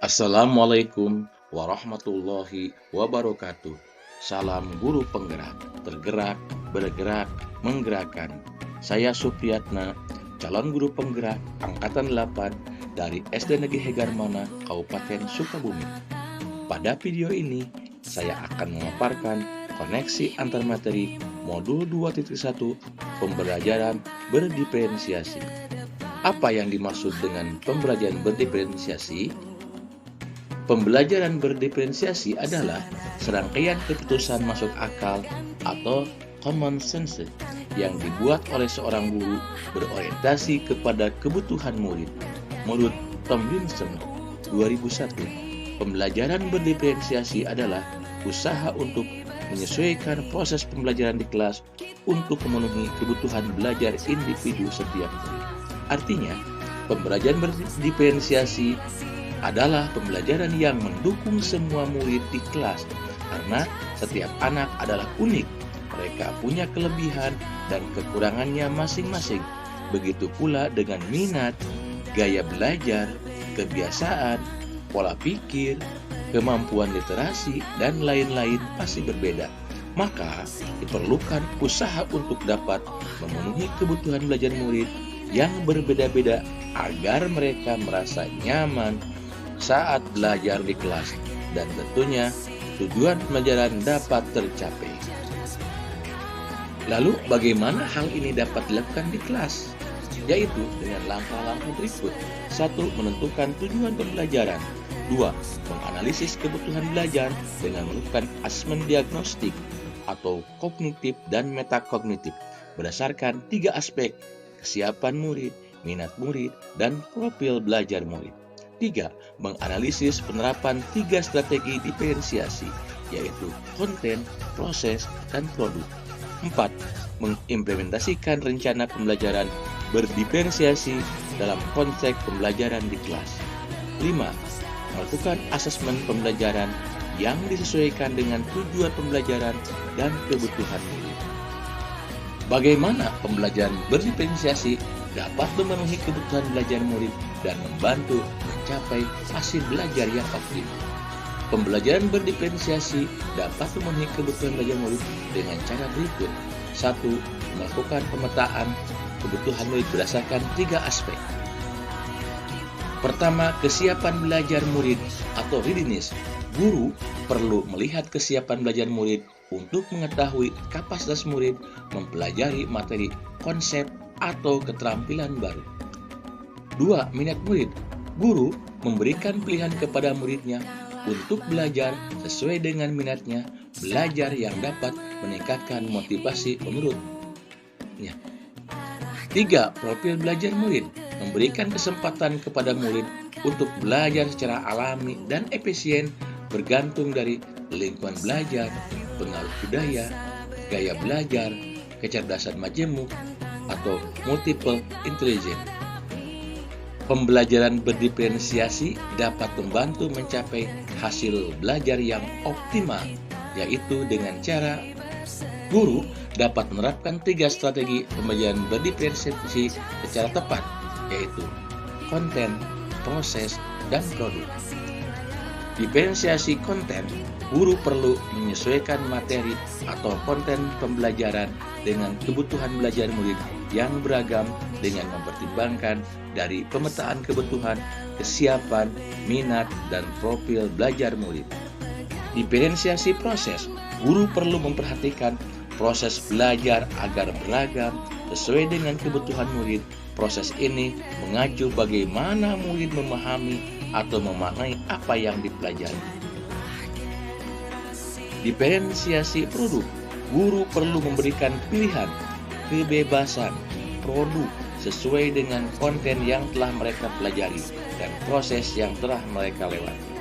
Assalamualaikum warahmatullahi wabarakatuh. Salam guru penggerak, tergerak, bergerak, menggerakkan. Saya Supriyatna, calon guru penggerak Angkatan 8 dari SD Negeri Hegarmana, Kabupaten Sukabumi. Pada video ini, saya akan memaparkan koneksi antar materi modul 2.1 pembelajaran berdiferensiasi. Apa yang dimaksud dengan pembelajaran berdiferensiasi? Pembelajaran berdiferensiasi adalah serangkaian keputusan masuk akal atau common sense yang dibuat oleh seorang guru berorientasi kepada kebutuhan murid. Menurut Tomlinson 2001, pembelajaran berdiferensiasi adalah usaha untuk menyesuaikan proses pembelajaran di kelas untuk memenuhi kebutuhan belajar individu setiap murid. Artinya, pembelajaran berdiferensiasi adalah pembelajaran yang mendukung semua murid di kelas karena setiap anak adalah unik. Mereka punya kelebihan dan kekurangannya masing-masing. Begitu pula dengan minat, gaya belajar, kebiasaan, pola pikir, kemampuan literasi, dan lain-lain pasti berbeda. Maka diperlukan usaha untuk dapat memenuhi kebutuhan belajar murid yang berbeda-beda agar mereka merasa nyaman saat belajar di kelas, dan tentunya tujuan pembelajaran dapat tercapai. Lalu bagaimana hal ini dapat dilakukan di kelas? Yaitu dengan langkah-langkah berikut. 1. Menentukan tujuan pembelajaran. 2. Menganalisis kebutuhan belajar dengan melakukan asesmen diagnostik atau kognitif dan metakognitif berdasarkan 3 aspek: kesiapan murid, minat murid, dan profil belajar murid. 3. Menganalisis penerapan 3 strategi diferensiasi, yaitu konten, proses, dan produk. 4. Mengimplementasikan rencana pembelajaran berdiferensiasi dalam konteks pembelajaran di kelas. 5. Melakukan asesmen pembelajaran yang disesuaikan dengan tujuan pembelajaran dan kebutuhan murid. Bagaimana pembelajaran berdiferensiasi dapat memenuhi kebutuhan belajar murid dan membantu mencapai hasil belajar yang optimal? Pembelajaran berdiferensiasi dapat memenuhi kebutuhan belajar murid dengan cara berikut. 1. Melakukan pemetaan kebutuhan murid berdasarkan 3 aspek. Pertama, kesiapan belajar murid atau readiness. Guru perlu melihat kesiapan belajar murid untuk mengetahui kapasitas murid mempelajari materi, konsep, atau keterampilan baru. 2. Minat murid. Guru memberikan pilihan kepada muridnya untuk belajar sesuai dengan minatnya, belajar yang dapat meningkatkan motivasi menurutnya. 3. Profil belajar murid. Memberikan kesempatan kepada murid untuk belajar secara alami dan efisien bergantung dari lingkungan belajar, pengaruh budaya, gaya belajar, kecerdasan majemuk, atau multiple intelligence. Pembelajaran berdiferensiasi dapat membantu mencapai hasil belajar yang optimal, yaitu dengan cara guru dapat menerapkan 3 strategi pembelajaran berdiferensiasi secara tepat, yaitu konten, proses, dan produk. Diferensiasi konten. Guru perlu menyesuaikan materi atau konten pembelajaran dengan kebutuhan belajar murid yang beragam dengan mempertimbangkan dari pemetaan kebutuhan, kesiapan, minat, dan profil belajar murid. Diferensiasi proses. Guru perlu memperhatikan proses belajar agar beragam sesuai dengan kebutuhan murid. Proses ini mengacu bagaimana murid memahami atau memaknai apa yang dipelajari. Diferensiasi produk. Guru perlu memberikan pilihan, kebebasan, produk sesuai dengan konten yang telah mereka pelajari dan proses yang telah mereka lewati.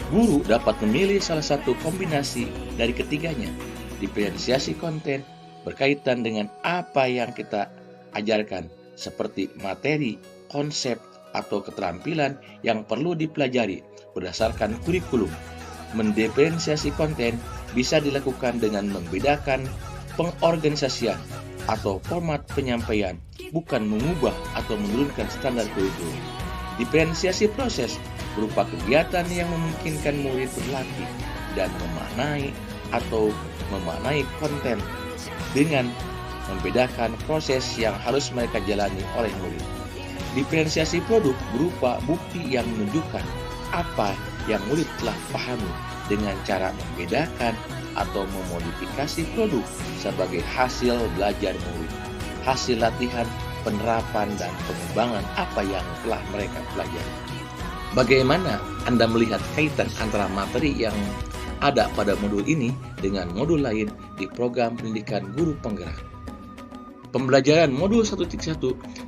Guru dapat memilih salah satu kombinasi dari ketiganya. Diferensiasi konten berkaitan dengan apa yang kita ajarkan, seperti materi, konsep, atau keterampilan yang perlu dipelajari berdasarkan kurikulum. Mendiferensiasi konten bisa dilakukan dengan membedakan pengorganisasian atau format penyampaian, bukan mengubah atau menurunkan standar kurikulum. Diferensiasi proses. berupa kegiatan yang memungkinkan murid berlatih dan memaknai konten dengan membedakan proses yang harus mereka jalani oleh murid. Diferensiasi produk berupa bukti yang menunjukkan apa yang murid telah pahami dengan cara membedakan atau memodifikasi produk sebagai hasil belajar murid, hasil latihan, penerapan, dan pengembangan apa yang telah mereka pelajari. Bagaimana Anda melihat kaitan antara materi yang ada pada modul ini dengan modul lain di program pendidikan guru penggerak? Pembelajaran modul 1.1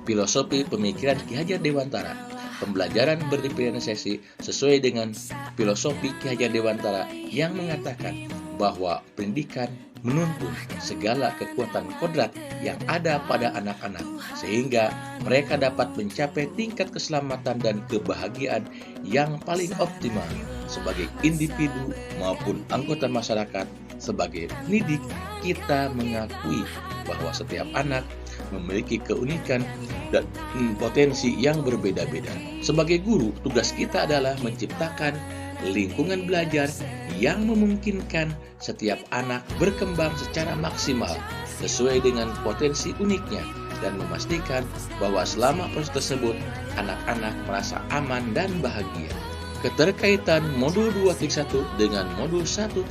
Filosofi Pemikiran Ki Hajar Dewantara. Pembelajaran berdiferensiasi sesuai dengan filosofi Ki Hajar Dewantara yang mengatakan bahwa pendidikan menuntun segala kekuatan kodrat yang ada pada anak-anak sehingga mereka dapat mencapai tingkat keselamatan dan kebahagiaan yang paling optimal sebagai individu maupun anggota masyarakat. Sebagai pendidik, kita mengakui bahwa setiap anak memiliki keunikan dan potensi yang berbeda-beda. Sebagai guru, tugas kita adalah menciptakan lingkungan belajar yang memungkinkan setiap anak berkembang secara maksimal sesuai dengan potensi uniknya dan memastikan bahwa selama proses tersebut anak-anak merasa aman dan bahagia. Keterkaitan modul 2.1 dengan modul 1.1.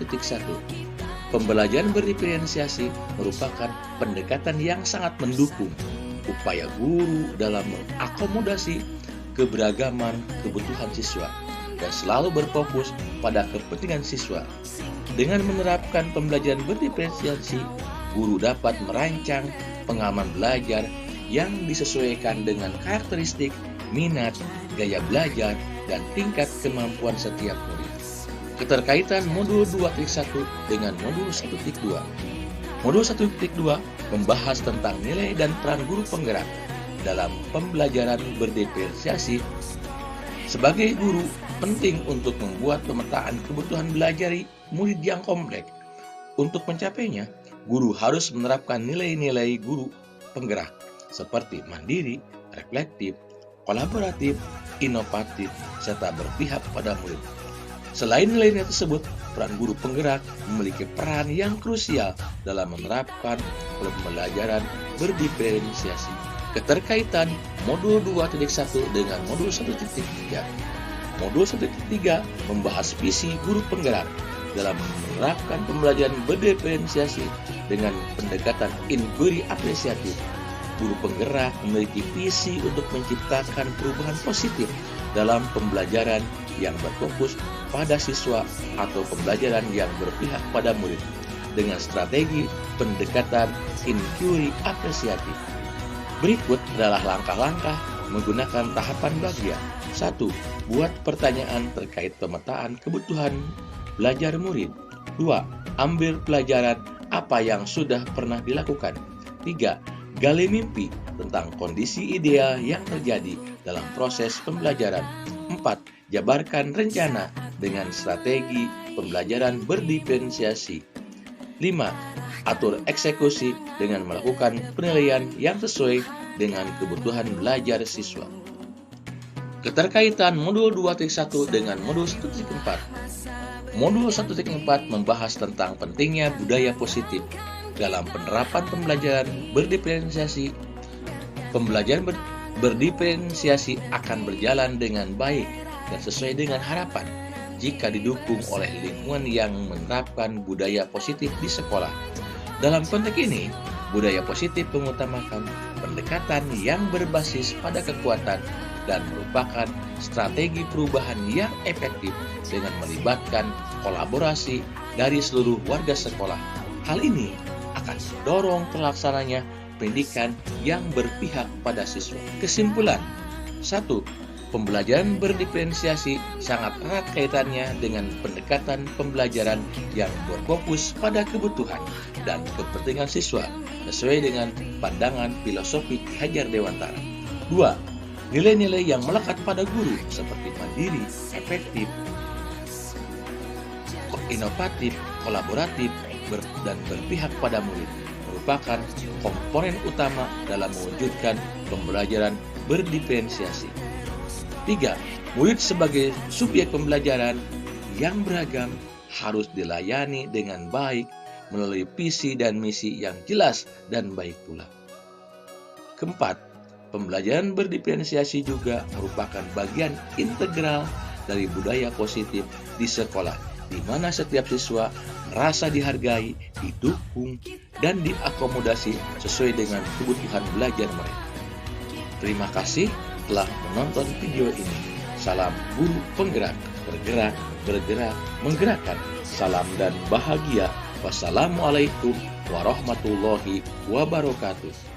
Pembelajaran berdiferensiasi merupakan pendekatan yang sangat mendukung upaya guru dalam mengakomodasi keberagaman kebutuhan siswa dan selalu berfokus pada kepentingan siswa. Dengan menerapkan pembelajaran berdiferensiasi, guru dapat merancang pengalaman belajar yang disesuaikan dengan karakteristik, minat, gaya belajar, dan tingkat kemampuan setiap murid. Keterkaitan modul 2.1 dengan modul 1.2. Modul 1.2 membahas tentang nilai dan peran guru penggerak dalam pembelajaran berdiferensiasi. Sebagai guru, penting untuk membuat pemetaan kebutuhan belajar murid yang kompleks. Untuk mencapainya, guru harus menerapkan nilai-nilai guru penggerak seperti mandiri, reflektif, kolaboratif, inovatif, serta berpihak pada murid. Selain nilai-nilai tersebut, peran guru penggerak memiliki peran yang krusial dalam menerapkan pembelajaran berdiferensiasi. Keterkaitan modul 2.1 dengan modul 1.3. Modul 1.3 membahas visi guru penggerak dalam menerapkan pembelajaran berdiferensiasi dengan pendekatan inquiry apresiatif. Guru penggerak memiliki visi untuk menciptakan perubahan positif dalam pembelajaran yang berfokus pada siswa atau pembelajaran yang berpihak pada murid dengan strategi pendekatan inquiry apresiatif. Berikut adalah langkah-langkah menggunakan tahapan bagian. 1. Buat pertanyaan terkait pemetaan kebutuhan belajar murid. 2. Ambil pelajaran apa yang sudah pernah dilakukan. 3. Gali mimpi tentang kondisi ideal yang terjadi dalam proses pembelajaran. 4. Jabarkan rencana dengan strategi pembelajaran berdiferensiasi. 5. Atur eksekusi dengan melakukan penilaian yang sesuai dengan kebutuhan belajar siswa. Keterkaitan modul 2.1 dengan modul 1.4. Modul 1.4 membahas tentang pentingnya budaya positif dalam penerapan pembelajaran berdiferensiasi. Pembelajaran berdiferensiasi akan berjalan dengan baik dan sesuai dengan harapan jika didukung oleh lingkungan yang menerapkan budaya positif di sekolah. Dalam konteks ini, budaya positif mengutamakan pendekatan yang berbasis pada kekuatan dan merupakan strategi perubahan yang efektif dengan melibatkan kolaborasi dari seluruh warga sekolah. Hal ini akan mendorong terlaksananya pendidikan yang berpihak pada siswa. Kesimpulan, 1. Pembelajaran berdiferensiasi sangat erat kaitannya dengan pendekatan pembelajaran yang berfokus pada kebutuhan dan kepentingan siswa sesuai dengan pandangan filosofi Ki Hajar Dewantara. 2. Nilai-nilai yang melekat pada guru seperti mandiri, efektif, inovatif, kolaboratif, dan berpihak pada murid merupakan komponen utama dalam mewujudkan pembelajaran berdiferensiasi. 3. Murid sebagai subjek pembelajaran yang beragam harus dilayani dengan baik melalui visi dan misi yang jelas dan baik pula. Keempat, pembelajaran berdiferensiasi juga merupakan bagian integral dari budaya positif di sekolah, di mana setiap siswa merasa dihargai, didukung, dan diakomodasi sesuai dengan kebutuhan belajar mereka. Terima kasih telah menonton video ini. Salam guru penggerak, bergerak, bergerak, menggerakkan. Salam dan bahagia. Wassalamualaikum warahmatullahi wabarakatuh.